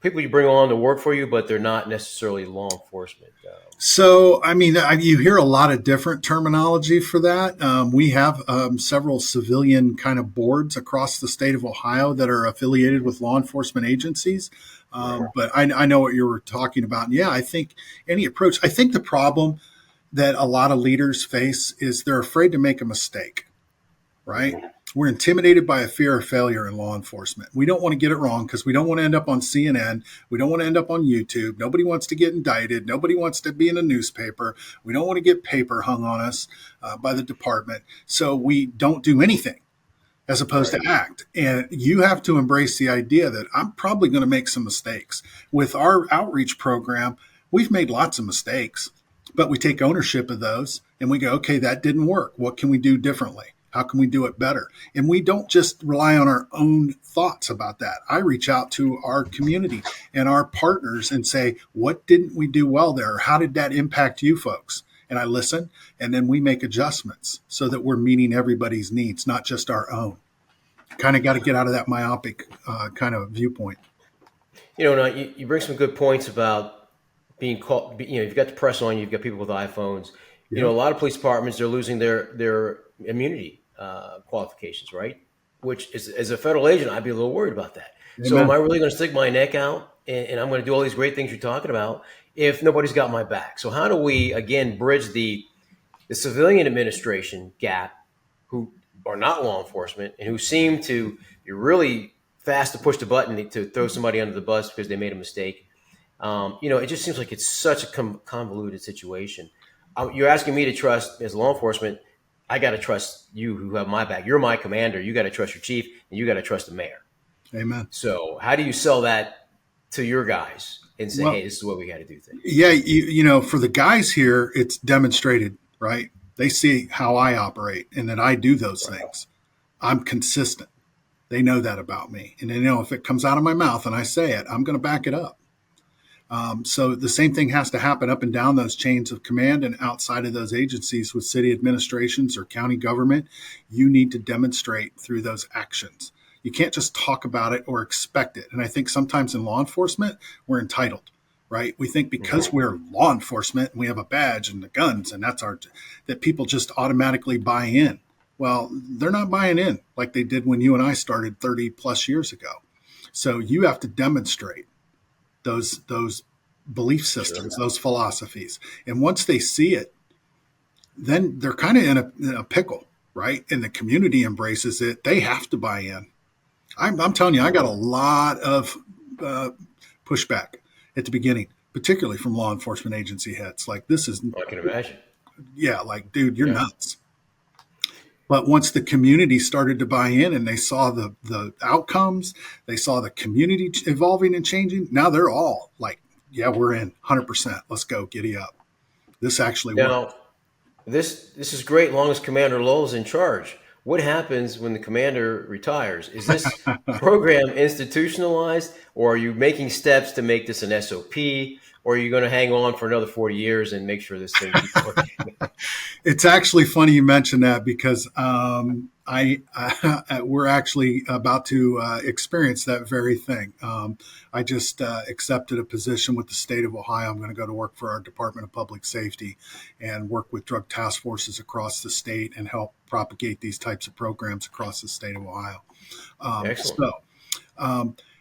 people you bring on to work for you, but they're not necessarily law enforcement? So, you hear a lot of different terminology for that. We have several civilian kind of boards across the state of Ohio that are affiliated with law enforcement agencies. But I know what you were talking about. And yeah, I think any approach, I think the problem that a lot of leaders face is they're afraid to make a mistake, right? We're intimidated by a fear of failure in law enforcement. We don't want to get it wrong because we don't want to end up on CNN. We don't want to end up on YouTube. Nobody wants to get indicted. Nobody wants to be in a newspaper. We don't want to get paper hung on us by the department. So we don't do anything as opposed to act. And you have to embrace the idea that I'm probably going to make some mistakes. With our outreach program, we've made lots of mistakes, but we take ownership of those and we go, okay, that didn't work. What can we do differently? How can we do it better? And we don't just rely on our own thoughts about that. I reach out to our community and our partners and say, what didn't we do well there? How did that impact you folks? And I listen, and then we make adjustments so that we're meeting everybody's needs, not just our own. Kind of got to get out of that myopic kind of viewpoint. Now, you bring some good points about being caught. You've got the press on you. You've got people with iPhones. A lot of police departments, they're losing their immunity qualifications, right? Which is, as a federal agent, I'd be a little worried about that. Amen. So am I really going to stick my neck out and I'm going to do all these great things you're talking about if nobody's got my back? So how do we, again, bridge the civilian administration gap, who are not law enforcement and who seem to be really fast to push the button to throw somebody under the bus because they made a mistake? It just seems like it's such a convoluted situation. You're asking me to trust as law enforcement. I got to trust you who have my back. You're my commander. You got to trust your chief, and you got to trust the mayor. Amen. So how do you sell that to your guys and say, hey, this is what we got to do things? Yeah, for the guys here, it's demonstrated, right? They see how I operate and that I do those things. I'm consistent. They know that about me. And they know if it comes out of my mouth and I say it, I'm going to back it up. So the same thing has to happen up and down those chains of command and outside of those agencies with city administrations or county government. You need to demonstrate through those actions. You can't just talk about it or expect it. And I think sometimes in law enforcement, we're entitled, right? We think because we're law enforcement and we have a badge and the guns and that people just automatically buy in. Well, they're not buying in like they did when you and I started 30 plus years ago. So you have to demonstrate those belief systems, those philosophies. And once they see it, then they're kind of in a pickle, right? And the community embraces it. They have to buy in. I'm telling you, I got a lot of pushback at the beginning, particularly from law enforcement agency heads. Like, this is, I can imagine. Yeah, like, dude, you're nuts. But once the community started to buy in and they saw the outcomes, they saw the community evolving and changing, now they're all like, yeah, we're in 100%. Let's go, giddy up. This actually worked. This is great long as Commander Lowe's in charge. What happens when the commander retires? Is this program institutionalized, or are you making steps to make this an SOP? Or are you going to hang on for another 40 years and make sure this thing keeps working? It's actually funny you mentioned that because we're actually about to experience that very thing. I just accepted a position with the state of Ohio. I'm going to go to work for our Department of Public Safety and work with drug task forces across the state and help propagate these types of programs across the state of Ohio. Excellent.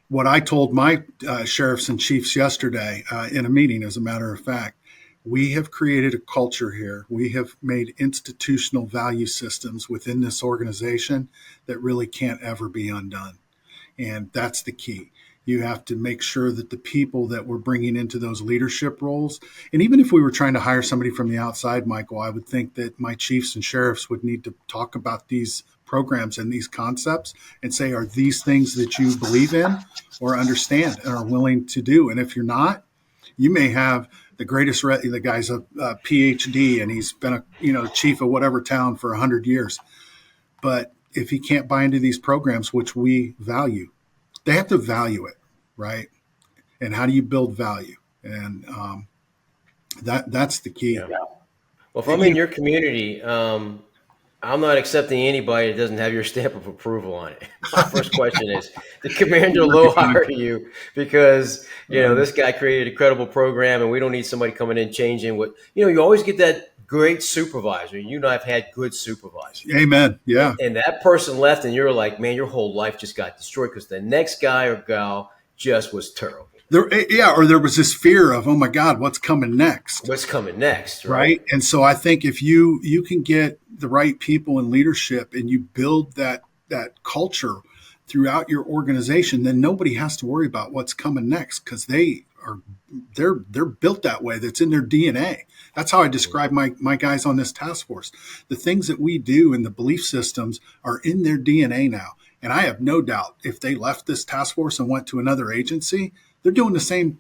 What I told my sheriffs and chiefs yesterday in a meeting, as a matter of fact, we have created a culture here. We have made institutional value systems within this organization that really can't ever be undone. And that's the key. You have to make sure that the people that we're bringing into those leadership roles, and even if we were trying to hire somebody from the outside, Michael, I would think that my chiefs and sheriffs would need to talk about these programs and these concepts and say, are these things that you believe in or understand and are willing to do? And if you're not, you may have the greatest, the guy's a PhD and he's been a chief of whatever town for 100 years. But if he can't buy into these programs, which we value, they have to value it, right? And how do you build value? And that's the key. Yeah. Well, if I'm in your community, I'm not accepting anybody that doesn't have your stamp of approval on it. My first question is, did Commander Lowe hire you because, this guy created a credible program and we don't need somebody coming in changing what, you always get that great supervisor. You and I have had good supervisors. Amen. Yeah. And that person left and you're like, man, your whole life just got destroyed because the next guy or gal just was terrible. or there was this fear of, oh my God, what's coming next? What's coming next, Right. And so I think if you can get the right people in leadership and you build that culture throughout your organization, then nobody has to worry about what's coming next, because they're built that way. That's in their DNA. That's how I describe my guys on this task force. The things that we do and the belief systems are in their DNA now. And I have no doubt if they left this task force and went to another agency, they're doing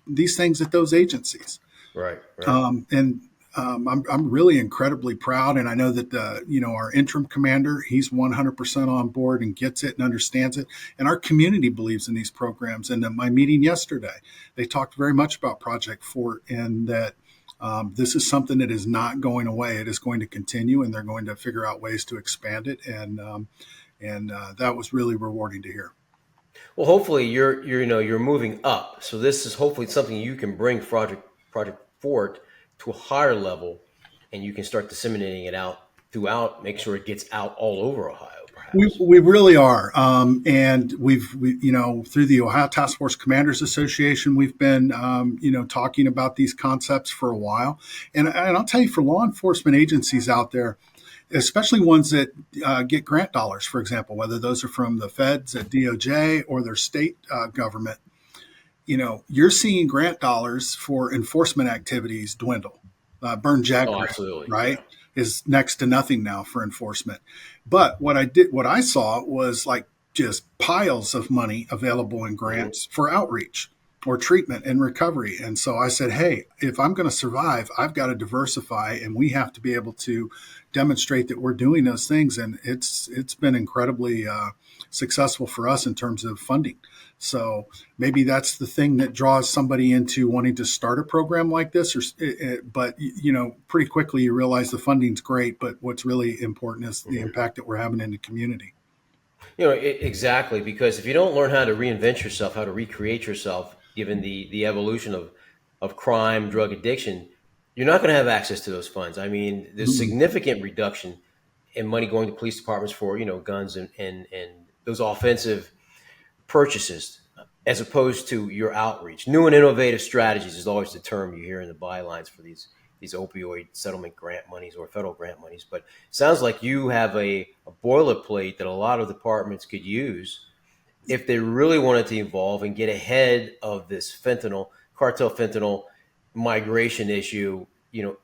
these things at those agencies. Right. I'm really incredibly proud, and I know that our interim commander, he's 100% on board and gets it and understands it, and our community believes in these programs. And at my meeting yesterday, they talked very much about Project Fort, and that this is something that is not going away. It is going to continue, and they're going to figure out ways to expand it, and that was really rewarding to hear. Well, hopefully you're moving up, so this is hopefully something you can bring Project Fort to a higher level, and you can start disseminating it out throughout, make sure it gets out all over Ohio, perhaps. We really are. And we've through the Ohio Task Force Commanders Association, we've been, talking about these concepts for a while. And I'll tell you, for law enforcement agencies out there, especially ones that get grant dollars, for example, whether those are from the feds at DOJ or their state government, you're seeing grant dollars for enforcement activities dwindle. Burn Jag grant, right, is next to nothing now for enforcement. But what I saw was like just piles of money available in grants for outreach or treatment and recovery. And so I said, hey, if I'm going to survive, I've got to diversify, and we have to be able to demonstrate that we're doing those things. And it's been incredibly successful for us in terms of funding. So maybe that's the thing that draws somebody into wanting to start a program like this. But pretty quickly you realize the funding's great, but what's really important is the impact that we're having in the community. Exactly, because if you don't learn how to reinvent yourself, how to recreate yourself, given the evolution of crime, drug addiction, you're not going to have access to those funds. I mean, there's significant reduction in money going to police departments for, guns and those offensive purchases, as opposed to your outreach. New and innovative strategies is always the term you hear in the bylines for these opioid settlement grant monies or federal grant monies. But it sounds like you have a boilerplate that a lot of departments could use if they really wanted to evolve and get ahead of this cartel fentanyl migration issue.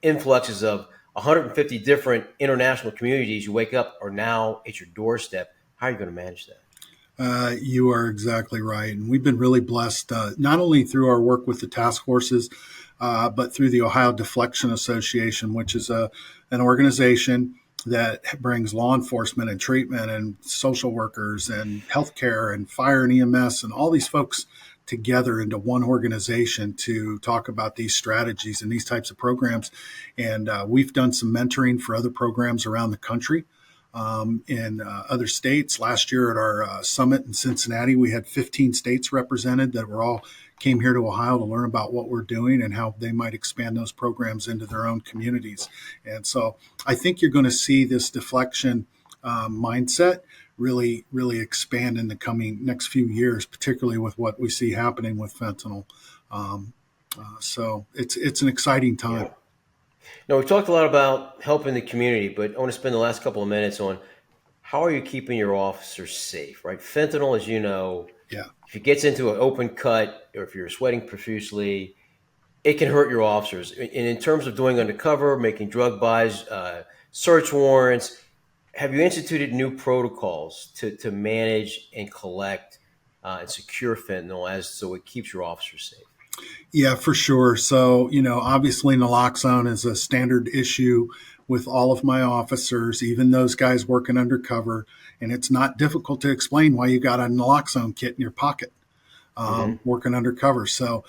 Influxes of 150 different international communities you wake up are now at your doorstep. How are you going to manage that? You are exactly right. And we've been really blessed, not only through our work with the task forces, but through the Ohio Deflection Association, which is an organization that brings law enforcement and treatment and social workers and healthcare and fire and EMS and all these folks together into one organization to talk about these strategies and these types of programs. And we've done some mentoring for other programs around the country. In other states. Last year at our summit in Cincinnati, we had 15 states represented that came here to Ohio to learn about what we're doing and how they might expand those programs into their own communities. And so I think you're going to see this deflection mindset really, really expand in the coming next few years, particularly with what we see happening with fentanyl. So it's an exciting time. Yeah. Now, we've talked a lot about helping the community, but I want to spend the last couple of minutes on how are you keeping your officers safe, right? Fentanyl, as you know, if it gets into an open cut or if you're sweating profusely, it can hurt your officers. And in terms of doing undercover, making drug buys, search warrants, have you instituted new protocols to manage and collect and secure fentanyl so it keeps your officers safe? Yeah, for sure. So, obviously naloxone is a standard issue with all of my officers, even those guys working undercover. And it's not difficult to explain why you got a naloxone kit in your pocket working undercover. So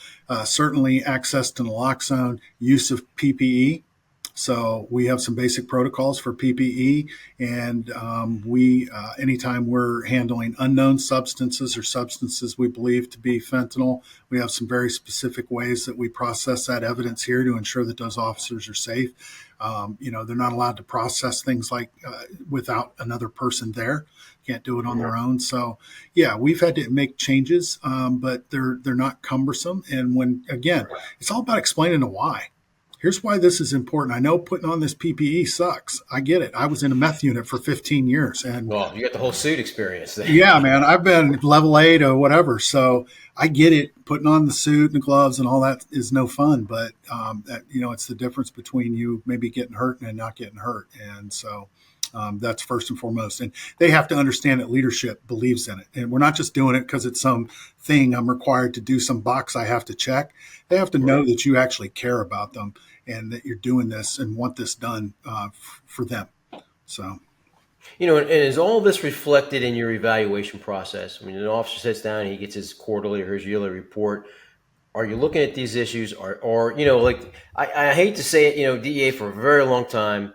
certainly access to naloxone, use of PPE, So we have some basic protocols for PPE, and we anytime we're handling unknown substances or substances we believe to be fentanyl, we have some very specific ways that we process that evidence here to ensure that those officers are safe. They're not allowed to process things like without another person there. Can't do it on their own. So, yeah, we've had to make changes, but they're not cumbersome. And it's all about explaining the why. Here's why this is important. I know putting on this PPE sucks. I get it. I was in a meth unit for 15 years. And well, you got the whole suit experience there. Yeah, man, I've been level 8 or whatever. So I get it. Putting on the suit and the gloves and all that is no fun. But, it's the difference between you maybe getting hurt and not getting hurt. And so that's first and foremost. And they have to understand that leadership believes in it. And we're not just doing it because it's some thing I'm required to do, some box I have to check. They have to know that you actually care about them and that you're doing this and want this done for them. So, and is all this reflected in your evaluation process? I mean, an officer sits down and he gets his quarterly or his yearly report. Are you looking at these issues I hate to say it, DEA for a very long time,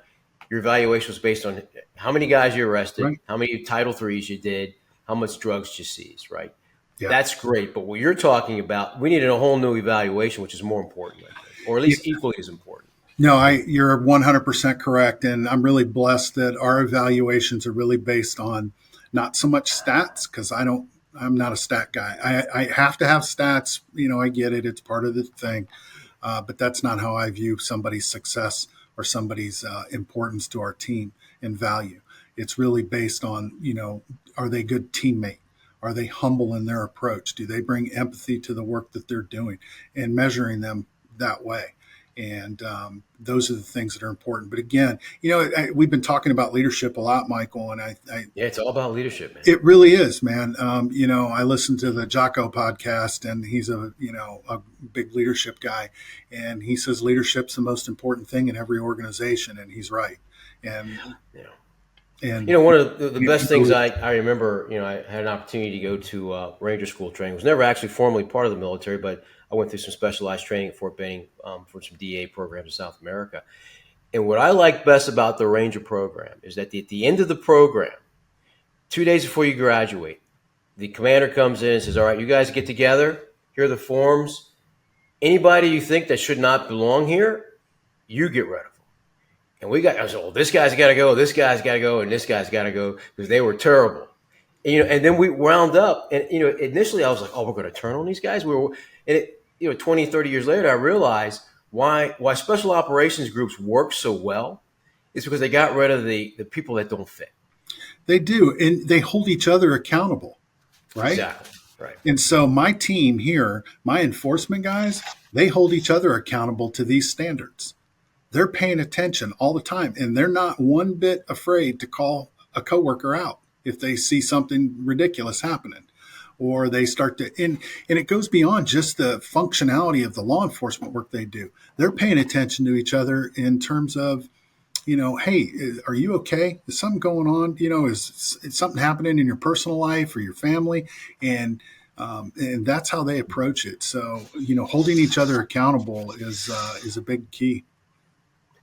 your evaluation was based on how many guys you arrested, right, how many Title IIIs you did, how much drugs you seized, right? Yeah. That's great. But what you're talking about, we need a whole new evaluation, which is more important, or at least equally as important. No, you're 100% correct. And I'm really blessed that our evaluations are really based on not so much stats, because I'm not a stat guy. I have to have stats. I get it. It's part of the thing. But that's not how I view somebody's success or somebody's importance to our team and value. It's really based on, are they a good teammate? Are they humble in their approach? Do they bring empathy to the work that they're doing, and measuring them that way? And those are the things that are important. But again, we've been talking about leadership a lot, Michael, and yeah, it's all about leadership, man. It really is, man. I listened to the Jocko podcast, and he's a big leadership guy, and he says leadership's the most important thing in every organization, and he's right. And And one of the best things I remember, I had an opportunity to go to Ranger School training. I was never actually formally part of the military, but I went through some specialized training at Fort Benning for some DA programs in South America. And what I like best about the Ranger program is that at the end of the program, 2 days before you graduate, the commander comes in and says, all right, you guys get together. Here are the forms. Anybody you think that should not belong here, you get rid of them. And I was like, well, this guy's got to go, this guy's got to go, and this guy's got to go, because they were terrible. And then we wound up, and initially I was like, oh, we're going to turn on these guys. 20, 30 years later, I realized why special operations groups work so well is because they got rid of the people that don't fit. They do, and they hold each other accountable, right? Exactly, right. And so my team here, my enforcement guys, they hold each other accountable to these standards. They're paying attention all the time, and they're not one bit afraid to call a coworker out if they see something ridiculous happening, or they start to, and it goes beyond just the functionality of the law enforcement work they do. They're paying attention to each other in terms of, hey, are you okay? Is something going on? Is something happening in your personal life or your family? And that's how they approach it. So, holding each other accountable is a big key.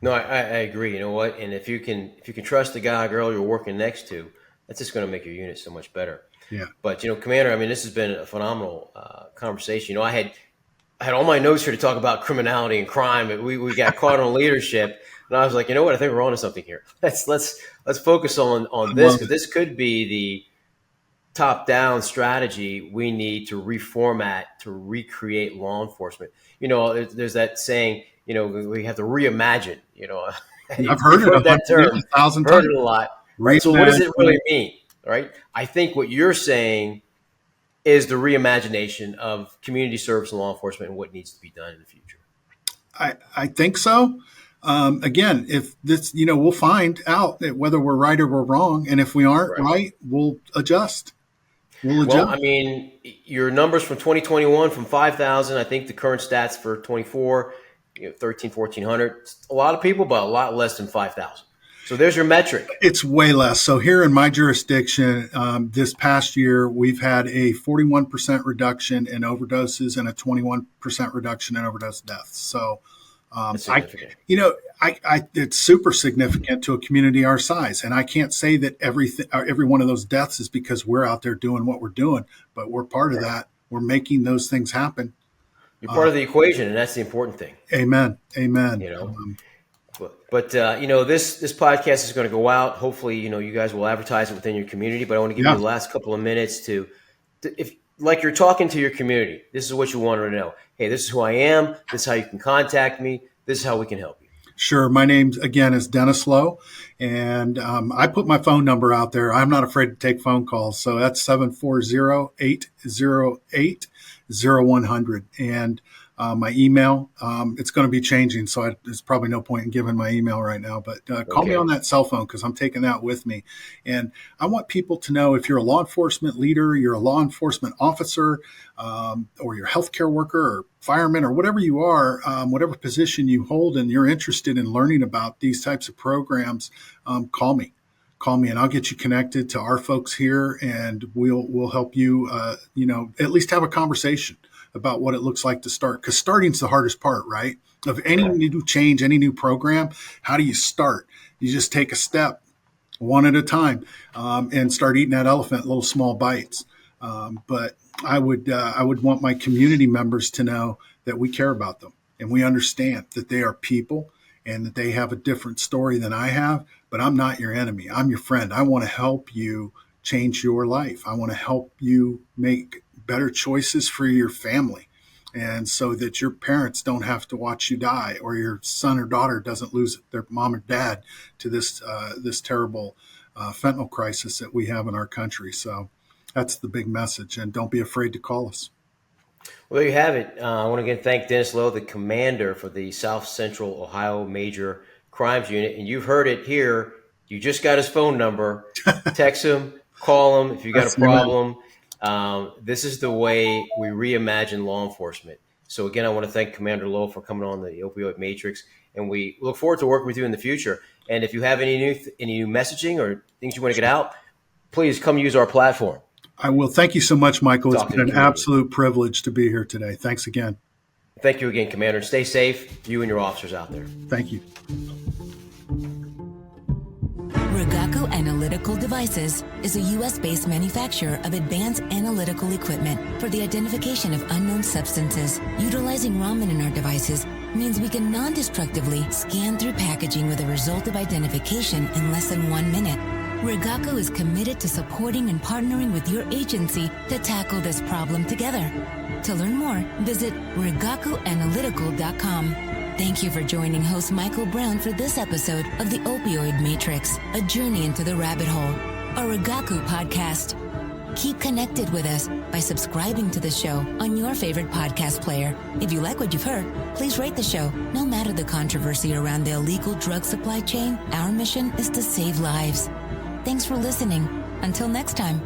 No, I agree. You know what? And if you can trust the guy or girl you're working next to, that's just going to make your unit so much better. Yeah. But Commander, I mean, this has been a phenomenal conversation. I had all my notes here to talk about criminality and crime, but we got caught on leadership, and I was like, you know what? I think we're onto something here. Let's focus on this, because this could be the top-down strategy we need to reformat to recreate law enforcement. There's that saying, we have to reimagine. I've heard that term 1,000 times. Heard it a lot. Right? So what does it really mean? Right? I think what you're saying is the reimagination of community service and law enforcement and what needs to be done in the future. I think so. Again, if this, we'll find out whether we're right or we're wrong, and if we aren't right, we'll adjust. Well, I mean, your numbers from 2021 from 5,000. I think the current stats for 24. 1,100. A lot of people, but a lot less than 5,000. So there's your metric. It's way less. So here in my jurisdiction, this past year, we've had a 41% reduction in overdoses and a 21% reduction in overdose deaths. So That's significant. It's super significant to a community our size. And I can't say that every one of those deaths is because we're out there doing what we're doing, but we're part of that. We're making those things happen. You're part of the equation, and that's the important thing. Amen. But this podcast is going to go out. Hopefully, you guys will advertise it within your community. But I want to give you the last couple of minutes to if like you're talking to your community, this is what you want to know. Hey, this is who I am. This is how you can contact me. This is how we can help you. Sure. My name, again, is Dennis Lowe, and I put my phone number out there. I'm not afraid to take phone calls. So that's 740-808-0100. And my email, it's going to be changing, so there's probably no point in giving my email right now. But call me on that cell phone because I'm taking that with me. And I want people to know if you're a law enforcement leader, you're a law enforcement officer, or you're a healthcare worker or fireman or whatever you are, whatever position you hold, and you're interested in learning about these types of programs, call me. Call me and I'll get you connected to our folks here, and we'll help you, at least have a conversation about what it looks like to start, because starting's the hardest part, right? Of any new change, any new program, how do you start? You just take a step one at a time, and start eating that elephant in little small bites. But I would want my community members to know that we care about them and we understand that they are people and that they have a different story than I have, but I'm not your enemy. I'm your friend. I want to help you change your life. I want to help you make better choices for your family, and so that your parents don't have to watch you die, or your son or daughter doesn't lose their mom or dad to this terrible fentanyl crisis that we have in our country. So that's the big message, and don't be afraid to call us. Well, there you have it. I want to again thank Dennis Lowe, the commander for the South Central Ohio Major Crimes Unit, and you've heard it here. You just got his phone number. Text him, call him if you got a problem. This is the way we reimagine law enforcement. So again, I want to thank Commander Lowe for coming on the Opioid Matrix, and we look forward to working with you in the future. And if you have any new messaging or things you want to get out, please come use our platform. I will. Thank you so much, Michael. It's been an absolute privilege to be here today. Thanks again. Thank you again, Commander. Stay safe, you and your officers out there. Thank you. Rigaku Analytical Devices is a U.S.-based manufacturer of advanced analytical equipment for the identification of unknown substances. Utilizing Raman in our devices means we can non-destructively scan through packaging with a result of identification in less than 1 minute. Rigaku is committed to supporting and partnering with your agency to tackle this problem together. To learn more, visit rigakuanalytical.com. Thank you for joining host Michael Brown for this episode of the Opioid Matrix, a journey into the rabbit hole, a Rigaku podcast. Keep connected with us by subscribing to the show on your favorite podcast player. If you like what you've heard, please rate the show. No matter the controversy around the illegal drug supply chain, our mission is to save lives. Thanks for listening. Until next time.